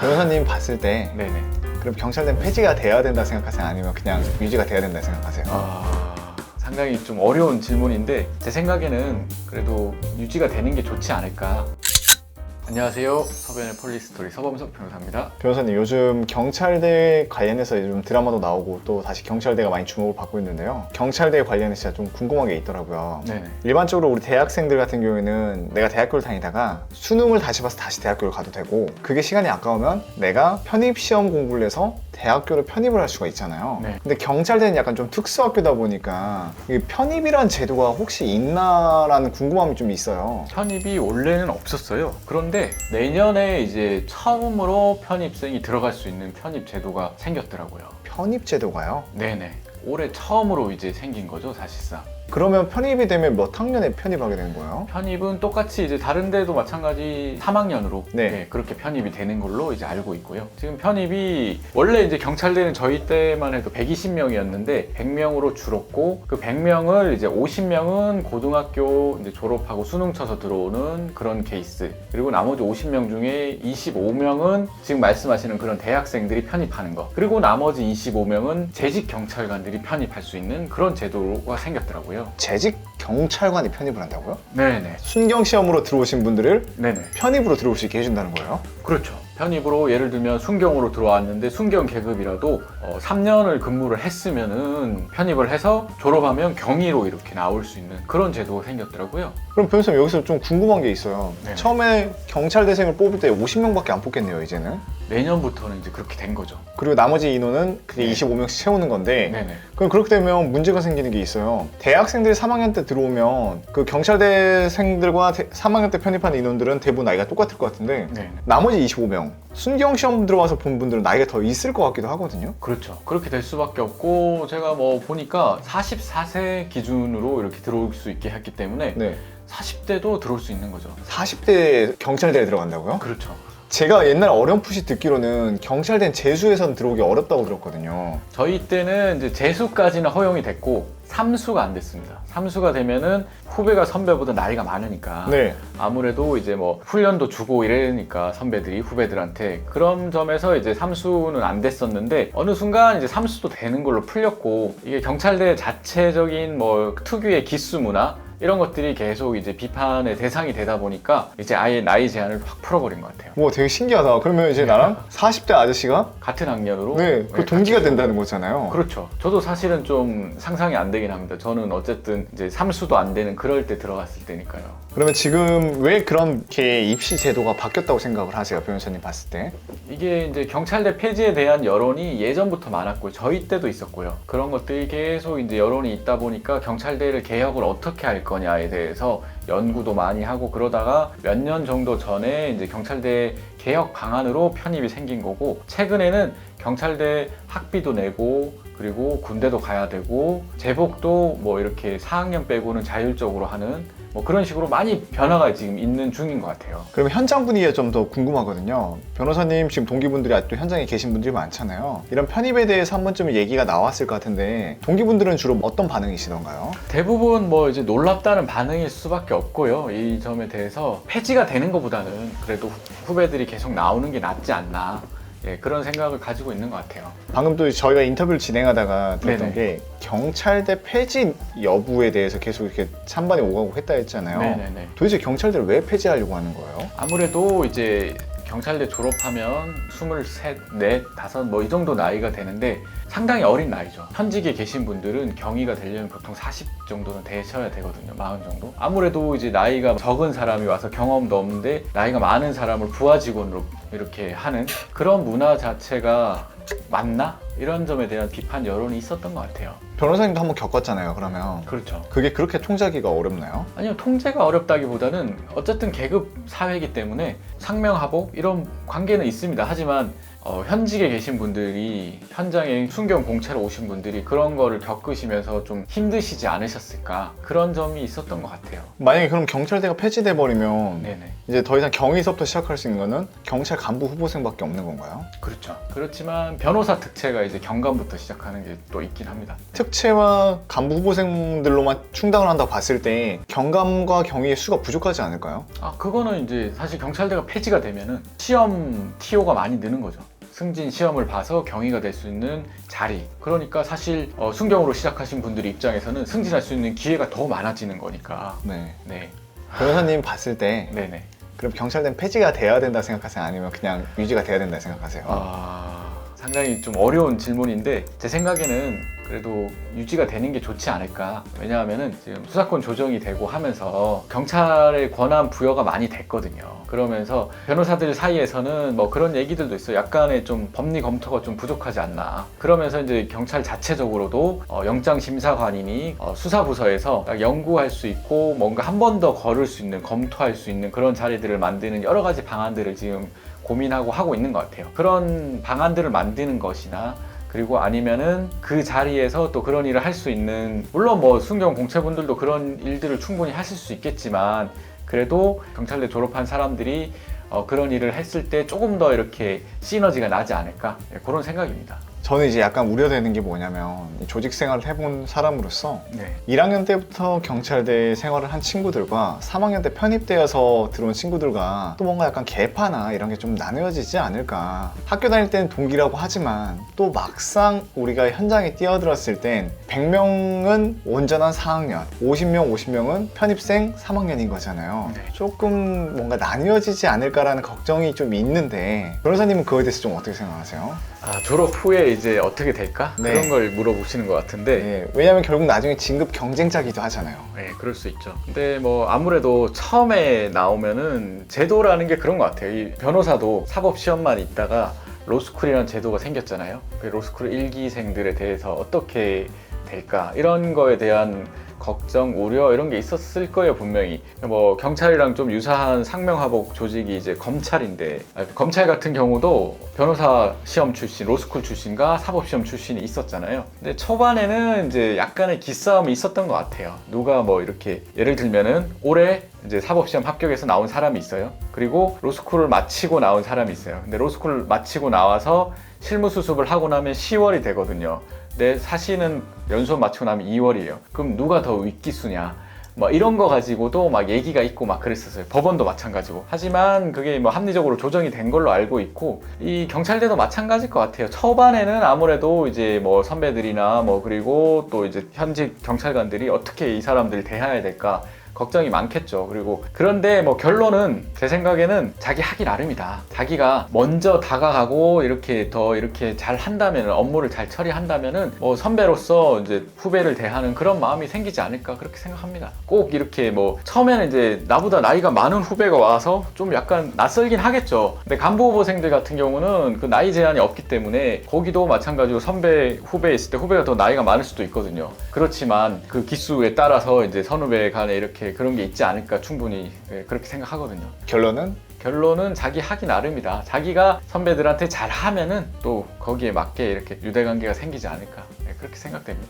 변호사님 봤을 때 네네. 그럼 경찰대는 폐지가 돼야 된다 생각하세요? 아니면 그냥 유지가 돼야 된다 생각하세요? 상당히 좀 어려운 질문인데 제 생각에는 그래도 유지가 되는 게 좋지 않을까. 안녕하세요. 서변의 폴리스토리 서범석 변호사입니다. 변호사님, 요즘 경찰대 관련해서 요즘 드라마도 나오고 또 다시 경찰대가 많이 주목을 받고 있는데요. 경찰대 관련해서 진짜 좀 궁금한 게 있더라고요. 네네. 일반적으로 우리 대학생들 같은 경우에는 내가 대학교를 다니다가 수능을 다시 봐서 다시 대학교를 가도 되고, 그게 시간이 아까우면 내가 편입시험 공부를 해서 대학교를 편입을 할 수가 있잖아요. 네. 근데 경찰대는 약간 좀 특수학교다 보니까 이 편입이란 제도가 혹시 있나라는 궁금함이 좀 있어요. 편입이 원래는 없었어요. 그런데 내년에 이제 처음으로 편입생이 들어갈 수 있는 편입 제도가 생겼더라고요. 편입 제도가요? 네네. 올해 처음으로 이제 생긴 거죠, 사실상. 그러면 편입이 되면 몇 학년에 편입하게 되는 거예요? 편입은 똑같이 이제 다른 데도 마찬가지 3학년으로 네. 그렇게 편입이 되는 걸로 이제 알고 있고요. 지금 편입이 원래 이제 경찰대는 저희 때만 해도 120명이었는데 100명으로 줄었고, 그 100명을 이제 50명은 고등학교 이제 졸업하고 수능 쳐서 들어오는 그런 케이스, 그리고 나머지 50명 중에 25명은 지금 말씀하시는 그런 대학생들이 편입하는 거, 그리고 나머지 25명은 재직 경찰관들이 편입할 수 있는 그런 제도가 생겼더라고요. 재직 경찰관이 편입을 한다고요? 네네. 순경 시험으로 들어오신 분들을 네네. 편입으로 들어올 수 있게 해준다는 거예요? 그렇죠. 편입으로 예를 들면 순경으로 들어왔는데 순경 계급이라도 3년을 근무를 했으면은 편입을 해서 졸업하면 경위로 이렇게 나올 수 있는 그런 제도가 생겼더라고요. 그럼 변호사님, 여기서 좀 궁금한 게 있어요. 네네. 처음에 경찰대생을 뽑을 때 50명밖에 안 뽑겠네요, 이제는. 내년부터는 이제 그렇게 된 거죠. 그리고 나머지 인원은 그게 네. 25명씩 채우는 건데, 네네. 그럼 그렇게 되면 문제가 생기는 게 있어요. 대학생들이 3학년 때 들어오면 그 경찰대생들과 3학년 때 편입한 인원들은 대부분 나이가 똑같을 것 같은데, 네네. 나머지 25명 순경 시험 들어와서 본 분들은 나이가 더 있을 것 같기도 하거든요. 그렇죠. 그렇게 될 수밖에 없고, 제가 뭐 보니까 44세 기준으로 이렇게 들어올 수 있게 했기 때문에 네. 40대도 들어올 수 있는 거죠. 40대 경찰대에 들어간다고요? 그렇죠. 제가 옛날 어렴풋이 듣기로는 경찰대는 재수에선 들어오기 어렵다고 들었거든요. 저희 때는 이제 재수까지는 허용이 됐고 삼수가 안 됐습니다. 삼수가 되면은 후배가 선배보다 나이가 많으니까 네. 아무래도 이제 뭐 훈련도 주고 이러니까 선배들이 후배들한테, 그런 점에서 이제 삼수는 안 됐었는데 어느 순간 이제 삼수도 되는 걸로 풀렸고, 이게 경찰대 자체적인 뭐 특유의 기수 문화 이런 것들이 계속 이제 비판의 대상이 되다 보니까 이제 아예 나이 제한을 확 풀어버린 것 같아요. 뭐 되게 신기하다. 그러면 이제 나랑 40대 아저씨가 같은 학년으로 네, 그 동기가 같이 된다는 거잖아요. 그렇죠. 저도 사실은 좀 상상이 안 되긴 합니다. 저는 어쨌든 이제 삼수도 안 되는 그럴 때 들어갔을 때니까요. 그러면 지금 왜 그렇게 입시 제도가 바뀌었다고 생각을 하세요, 변호사님 봤을 때? 이게 이제 경찰대 폐지에 대한 여론이 예전부터 많았고요. 저희 때도 있었고요. 그런 것들이 계속 이제 여론이 있다 보니까 경찰대를 개혁을 어떻게 할 거냐에 대해서 연구도 많이 하고, 그러다가 몇 년 정도 전에 이제 경찰대 개혁 방안으로 편입이 생긴 거고, 최근에는 경찰대 학비도 내고 그리고 군대도 가야 되고 제복도 뭐 이렇게 4학년 빼고는 자율적으로 하는 뭐 그런 식으로 많이 변화가 지금 있는 중인 것 같아요. 그럼 현장 분위기가 좀 더 궁금하거든요. 변호사님 지금 동기분들이 아직도 현장에 계신 분들이 많잖아요. 이런 편입에 대해서 한 번쯤 얘기가 나왔을 것 같은데 동기분들은 주로 어떤 반응이시던가요? 대부분 뭐 이제 놀랍다는 반응일 수밖에 없고요. 이 점에 대해서 폐지가 되는 것보다는 그래도 후배들이 계속 나오는 게 낫지 않나, 그런 생각을 가지고 있는 것 같아요. 방금 또 저희가 인터뷰를 진행하다가 들었던 네네. 게 경찰대 폐지 여부에 대해서 계속 이렇게 찬반이 오가고 했다 했잖아요. 네네네. 도대체 경찰대를 왜 폐지하려고 하는 거예요? 아무래도 이제 경찰대 졸업하면 23, 4, 5 뭐 이 정도 나이가 되는데 상당히 어린 나이죠. 현직에 계신 분들은 경위가 되려면 보통 40 정도는 되셔야 되거든요. 40 정도. 아무래도 이제 나이가 적은 사람이 와서 경험도 없는데 나이가 많은 사람을 부하직원으로 이렇게 하는 그런 문화 자체가 맞나? 이런 점에 대한 비판 여론이 있었던 것 같아요. 변호사님도 한번 겪었잖아요, 그러면. 그렇죠. 그게 그렇게 통제하기가 어렵나요? 아니요, 통제가 어렵다기보다는 어쨌든 계급 사회이기 때문에 상명하복 이런 관계는 있습니다. 하지만 현직에 계신 분들이 현장에 순경 공채로 오신 분들이 그런 거를 겪으시면서 좀 힘드시지 않으셨을까 그런 점이 있었던 것 같아요. 만약에 그럼 경찰대가 폐지돼 버리면 네네. 이제 더 이상 경위서부터 시작할 수 있는 거는 경찰 간부 후보생밖에 없는 건가요? 그렇죠. 그렇지만 변호사 특채가 이제 경감부터 시작하는 게 또 있긴 합니다. 특채와 간부 후보생들로만 충당을 한다고 봤을 때 경감과 경위의 수가 부족하지 않을까요? 그거는 이제 사실 경찰대가 폐지가 되면은 시험 TO가 많이 느는 거죠. 승진 시험을 봐서 경위가 될 수 있는 자리. 그러니까 사실 순경으로 시작하신 분들 입장에서는 승진할 수 있는 기회가 더 많아지는 거니까. 네. 네. 변호사님 봤을 때 네네. 그럼 경찰대는 폐지가 돼야 된다 생각하세요? 아니면 그냥 유지가 돼야 된다 생각하세요? 상당히 좀 어려운 질문인데 제 생각에는 그래도 유지가 되는 게 좋지 않을까. 왜냐하면은 지금 수사권 조정이 되고 하면서 경찰의 권한 부여가 많이 됐거든요. 그러면서 변호사들 사이에서는 뭐 그런 얘기들도 있어요. 약간의 좀 법리 검토가 좀 부족하지 않나. 그러면서 이제 경찰 자체적으로도 영장심사관이니 수사부서에서 연구할 수 있고 뭔가 한 번 더 걸을 수 있는, 검토할 수 있는 그런 자리들을 만드는 여러 가지 방안들을 지금 고민하고 하고 있는 것 같아요. 그런 방안들을 만드는 것이나 그리고 아니면은 그 자리에서 또 그런 일을 할 수 있는, 물론 뭐 순경 공채분들도 그런 일들을 충분히 하실 수 있겠지만 그래도 경찰대 졸업한 사람들이 그런 일을 했을 때 조금 더 이렇게 시너지가 나지 않을까, 그런 생각입니다. 저는 이제 약간 우려되는 게 뭐냐면 조직 생활을 해본 사람으로서 네. 1학년 때부터 경찰대 생활을 한 친구들과 3학년 때 편입되어서 들어온 친구들과 또 뭔가 약간 계파나 이런 게 좀 나누어지지 않을까. 학교 다닐 때는 동기라고 하지만 또 막상 우리가 현장에 뛰어들었을 땐 100명은 온전한 4학년, 50명은 편입생 3학년인 거잖아요. 네. 조금 뭔가 나뉘어지지 않을까라는 걱정이 좀 있는데 변호사님은 그거에 대해서 좀 어떻게 생각하세요? 졸업 후에 이제 어떻게 될까? 네. 그런 걸 물어보시는 것 같은데 네, 왜냐면 결국 나중에 진급 경쟁자기도 하잖아요. 네, 그럴 수 있죠. 근데 뭐 아무래도 처음에 나오면은 제도라는 게 그런 것 같아요. 이 변호사도 사법 시험만 있다가 로스쿨이라는 제도가 생겼잖아요. 그 로스쿨 1기생들에 대해서 어떻게 될까? 이런 거에 대한 걱정, 우려 이런 게 있었을 거예요, 분명히. 뭐 경찰이랑 좀 유사한 상명하복 조직이 이제 검찰인데, 검찰 같은 경우도 변호사 시험 출신, 로스쿨 출신과 사법 시험 출신이 있었잖아요. 근데 초반에는 이제 약간의 기싸움이 있었던 것 같아요. 누가 뭐 이렇게 예를 들면은 올해 이제 사법 시험 합격해서 나온 사람이 있어요. 그리고 로스쿨을 마치고 나온 사람이 있어요. 근데 로스쿨을 마치고 나와서 실무 수습을 하고 나면 10월이 되거든요. 내 사실은 연수원 마치고 나면 2월이에요. 그럼 누가 더 윗기수냐? 뭐 이런 거 가지고도 막 얘기가 있고 막 그랬었어요. 법원도 마찬가지고. 하지만 그게 뭐 합리적으로 조정이 된 걸로 알고 있고, 이 경찰대도 마찬가지일 것 같아요. 초반에는 아무래도 이제 뭐 선배들이나 뭐 그리고 또 이제 현직 경찰관들이 어떻게 이 사람들을 대해야 될까 걱정이 많겠죠. 그리고 그런데 뭐 결론은 제 생각에는 자기 하기 나름이다. 자기가 먼저 다가가고 이렇게 더 이렇게 잘 한다면, 업무를 잘 처리한다면은 뭐 선배로서 이제 후배를 대하는 그런 마음이 생기지 않을까, 그렇게 생각합니다. 꼭 이렇게 뭐 처음에는 이제 나보다 나이가 많은 후배가 와서 좀 약간 낯설긴 하겠죠. 근데 간부 후보생들 같은 경우는 그 나이 제한이 없기 때문에 거기도 마찬가지로 선배 후배 있을 때 후배가 더 나이가 많을 수도 있거든요. 그렇지만 그 기수에 따라서 이제 선후배 간에 이렇게 그런 게 있지 않을까, 충분히 그렇게 생각하거든요. 결론은 자기 하기 나름이다. 자기가 선배들한테 잘 하면은 또 거기에 맞게 이렇게 유대관계가 생기지 않을까, 그렇게 생각됩니다.